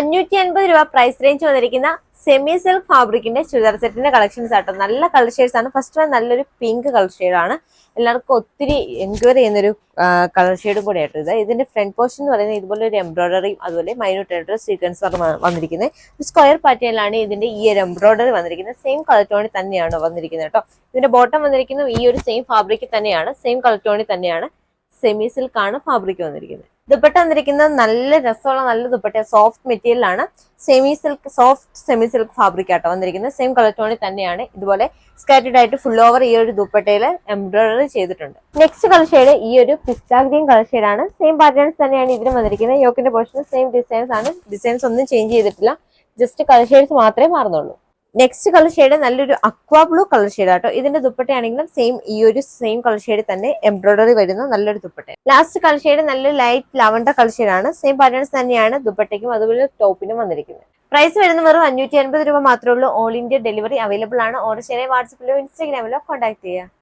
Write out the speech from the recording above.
550 രൂപ price range വന്നിരിക്കുന്ന semi silk ഫാബ്രിക്കിന്റെ churidar സെറ്റിന്റെ കളക്ഷൻസ് ആട്ടോ. നല്ല കളർ ഷെയ്ഡ്സ് ആണ്. ഫസ്റ്റ് വൺ നല്ലൊരു പിങ്ക് കളർ ഷെയ്ഡാണ്. എല്ലാവർക്കും ഒത്തിരി എൻക്വയറി ചെയ്യുന്നൊരു കളർ ഷെയ്ഡും കൂടെ ആയിട്ട് ഇത്. ഇതിന്റെ ഫ്രണ്ട് പോർഷൻ എന്ന് പറയുന്നത് ഇതുപോലെ ഒരു എംബ്രോയിഡറിയും അതുപോലെ മൈന്യൂട്ട് ആയിട്ട് സീക്വൻസ് വന്നിരിക്കുന്നത്. ഒരു സ്ക്വയർ പാറ്റേണിലാണ് ഇതിന്റെ ഈ ഒരു എംബ്രോയിഡറി വന്നിരിക്കുന്നത്. സെയിം കളർ ടോണിൽ തന്നെയാണ് വന്നിരിക്കുന്നത് കേട്ടോ. ഇതിന്റെ ബോട്ടം വന്നിരിക്കുന്നത് ഈ ഒരു സെയിം ഫാബ്രിക് തന്നെയാണ്. സെയിം കളർ ടോണിൽ തന്നെയാണ്. സെമി സിൽക്ക് ആണ് ഫാബ്രിക് വന്നിരിക്കുന്നത്. ദുപ്പട്ട വന്നിരിക്കുന്നത് നല്ല രസമുള്ള നല്ല ദുപ്പട്ട, സോഫ്റ്റ് മെറ്റീരിയൽ ആണ്. Semi silk, soft semi silk fabric ആട്ടോ വന്നിരിക്കുന്നത്. സെയിം കളർ ടോണിൽ തന്നെയാണ്. ഇതുപോലെ സ്കാറ്റഡ് ആയിട്ട് ഫുൾ ഓവർ ഈ ഒരു ദുപ്പട്ടയിൽ എംബ്രോയിഡറി ചെയ്തിട്ടുണ്ട്. നെക്സ്റ്റ് കളർ ഷെയ്ഡ് ഈ ഒരു പിസ്ത ഗ്രീൻ കളർ ഷെയ്ഡ് ആണ്. സെയിം പാറ്റേൺസ് തന്നെയാണ് ഇതിന് വന്നിരിക്കുന്നത്. യോക്കിന്റെ പോർഷൻ സെയിം ഡിസൈൻസ് ആണ്. ഡിസൈൻസ് ഒന്നും ചേഞ്ച് ചെയ്തിട്ടില്ല. ജസ്റ്റ് കളർ ഷെയ്ഡ്സ് മാത്രമേ മാറുന്നുള്ളൂ. നെക്സ്റ്റ് കളർ ഷെയ്ഡ് നല്ലൊരു അക്വാ ബ്ലൂ കളർ ഷെയ്ഡ് ആട്ടോ. ഇതിന്റെ ദുപ്പട്ടയാണെങ്കിലും സെയിം ഈ ഒരു സെയിം കളർ ഷെയ്ഡ് തന്നെ എംബ്രോയിഡറി വരുന്ന നല്ലൊരു ദുപ്പട്ട. ലാസ്റ്റ് കളർ ഷെയ്ഡ് നല്ലൊരു ലൈറ്റ് ലാവണ്ടർ കളർ ഷെയ്ഡ് ആണ്. സെയിം പാറ്റേൺസ് തന്നെയാണ് ദുപ്പട്ടയ്ക്കും അതുപോലെ ടോപ്പിനും വന്നിരിക്കുന്നത്. പ്രൈസ് വരുന്ന വെറും 550 രൂപ മാത്രമേ ഉള്ളൂ. ഓൾ ഇന്ത്യ ഡെലിവറി അവൈലബിൾ ആണ്. ഓർഡർ ചെയ്യാൻ വാട്സപ്പിലോ ഇൻസ്റ്റാഗ്രാമിലോ കോൺടാക്ട് ചെയ്യുക.